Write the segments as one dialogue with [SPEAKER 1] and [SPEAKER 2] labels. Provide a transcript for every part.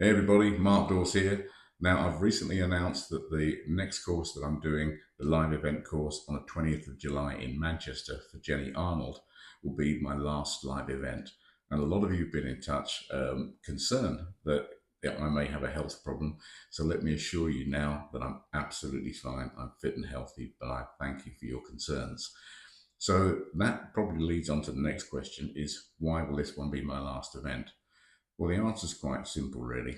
[SPEAKER 1] Hey everybody, Mark Dawes here. Now, I've recently announced that the next course that I'm doing, the live event course on the 20th of July in Manchester for Jenny Arnold, will be my last live event. And a lot of you have been in touch, concerned that I may have a health problem. So let me assure you now that I'm absolutely fine. I'm fit and healthy, but I thank you for your concerns. So that probably leads on to the next question is why will this one be my last event? Well, the answer is quite simple, really.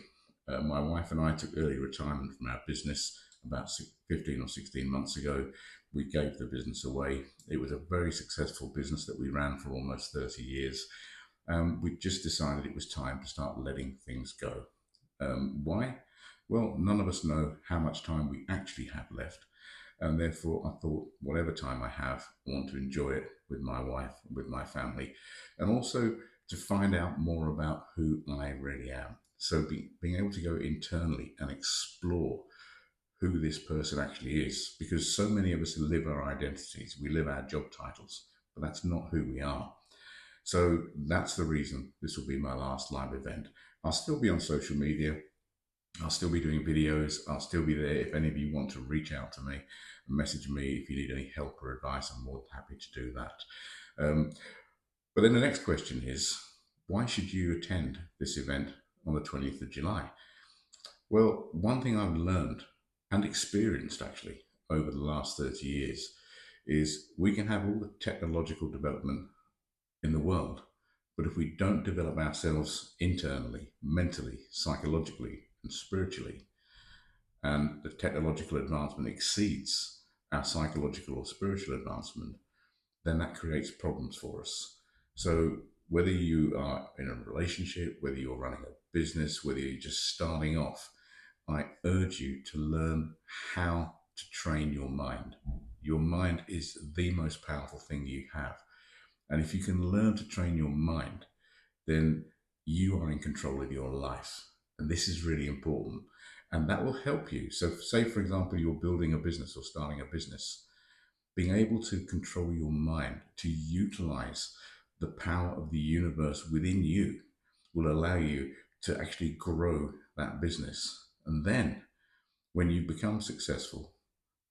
[SPEAKER 1] My wife and I took early retirement from our business about 15 or 16 months ago. We gave the business away. It was a very successful business that we ran for almost 30 years. We just decided it was time to start letting things go. Why? Well, none of us know how much time we actually have left. And therefore, I thought, whatever time I have, I want to enjoy it with my wife, with my family, and also to find out more about who I really am. So, being able to go internally and explore who this person actually is, because so many of us live our identities, we live our job titles, but that's not who we are. So, that's the reason this will be my last live event. I'll still be on social media. I'll still be doing videos. I'll still be there. If any of you want to reach out to me, message me if you need any help or advice, I'm more than happy to do that. Um, but then the next question is why should you attend this event on the 20th of July? Well, one thing I've learned and experienced actually over the last 30 years is we can have all the technological development in the world, but if we don't develop ourselves internally, mentally, psychologically, and spiritually, and the technological advancement exceeds our psychological or spiritual advancement, then that creates problems for us. So, whether you are in a relationship, whether you're running a business, whether you're just starting off, I urge you to learn how to train your mind. Your mind is the most powerful thing you have. And if you can learn to train your mind, then you are in control of your life. And this is really important. And that will help you. So, say, for example, you're building a business or starting a business, being able to control your mind, to utilize the power of the universe within you, will allow you to actually grow that business. And then when you become successful,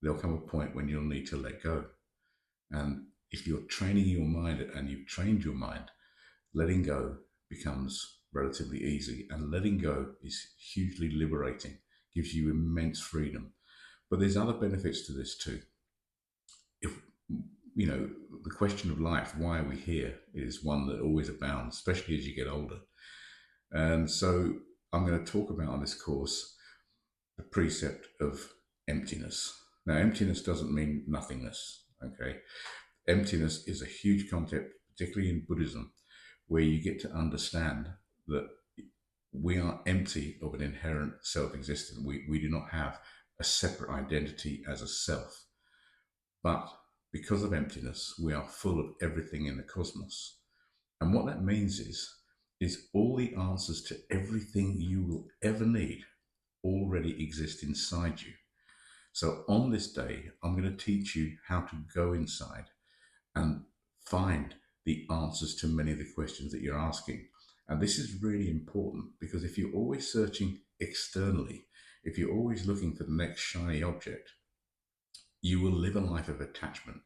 [SPEAKER 1] there'll come a point when you'll need to let go. And if you're training your mind and you've trained your mind, letting go becomes relatively easy. And letting go is hugely liberating, gives you immense freedom. But there's other benefits to this too. If you know the question of life, why are we here, is one that always abounds, especially as you get older. And so I'm going to talk about on this course the precept of emptiness. Now, emptiness doesn't mean nothingness, okay? Emptiness is a huge concept, particularly in Buddhism, where you get to understand that we are empty of an inherent self existence. We do not have a separate identity as a self. But because of emptiness, we are full of everything in the cosmos. And what that means is all the answers to everything you will ever need already exist inside you. So on this day, I'm going to teach you how to go inside and find the answers to many of the questions that you're asking. And this is really important because if you're always searching externally, if you're always looking for the next shiny object, you will live a life of attachment,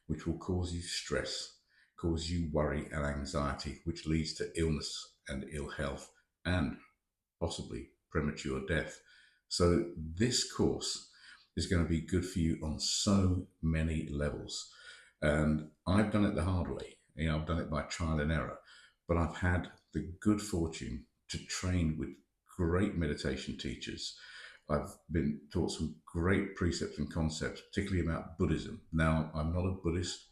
[SPEAKER 1] which will cause you stress, cause you worry and anxiety, which leads to illness and ill health and possibly premature death. So, this course is going to be good for you on so many levels. And I've done it the hard way. I've done it by trial and error, but I've had the good fortune to train with great meditation teachers. I've been taught some great precepts and concepts, particularly about Buddhism. Now, I'm not a Buddhist.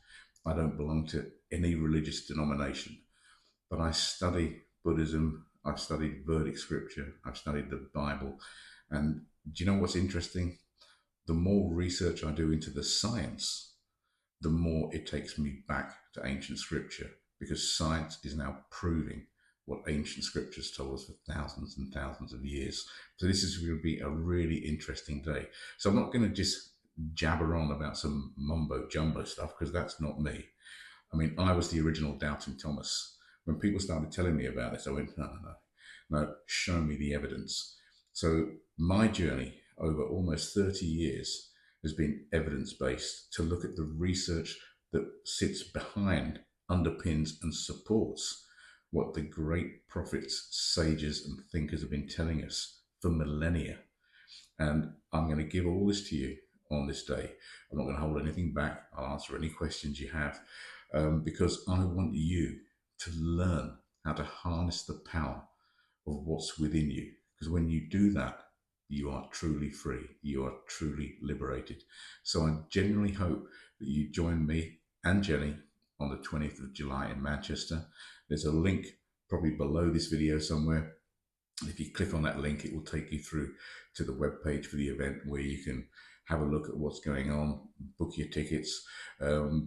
[SPEAKER 1] I don't belong to any religious denomination, but I study Buddhism. I've studied Vedic scripture. I've studied the Bible. And do you know what's interesting? The more research I do into the science, the more it takes me back to ancient scripture because science is now proving what ancient scriptures told us for thousands and thousands of years. So this is going to be a really interesting day. So I'm not going to just jabber on about some mumbo jumbo stuff because that's not me. I mean, I was the original doubting Thomas. When people started telling me about this, I went, no, no, no. No, show me the evidence. So my journey over almost 30 years has been evidence-based to look at the research that sits behind, underpins and supports what the great prophets, sages and thinkers have been telling us for millennia. And I'm going to give all this to you on this day. I'm not going to hold anything back. I'll answer any questions you have because I want you to learn how to harness the power of what's within you. Because when you do that, you are truly free. You are truly liberated. So I genuinely hope that you join me and Jenny on the 20th of July in Manchester. There's a link probably below this video somewhere. If you click on that link, it will take you through to the webpage for the event where you can have a look at what's going on, book your tickets,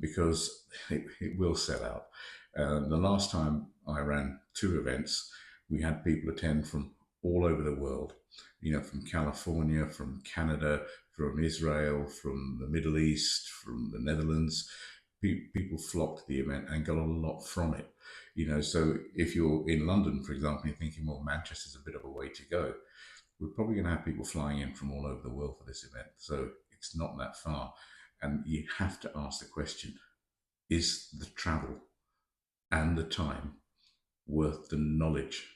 [SPEAKER 1] because it will sell out. The last time I ran 2 events, we had people attend from all over the world, from California, from Canada, from Israel, from the Middle East, from the Netherlands. People flocked to the event and got a lot from it. So if you're in London, for example, you're thinking, well, Manchester's a bit of a way to go. We're probably going to have people flying in from all over the world for this event. So it's not that far. And you have to ask the question, is the travel and the time worth the knowledge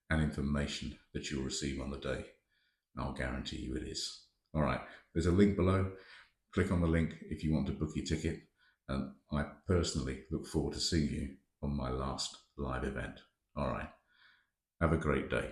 [SPEAKER 1] and information that you'll receive on the day? I'll guarantee you it is. All right, there's a link below. Click on the link if you want to book your ticket. And I personally look forward to seeing you on my last live event. All right, have a great day.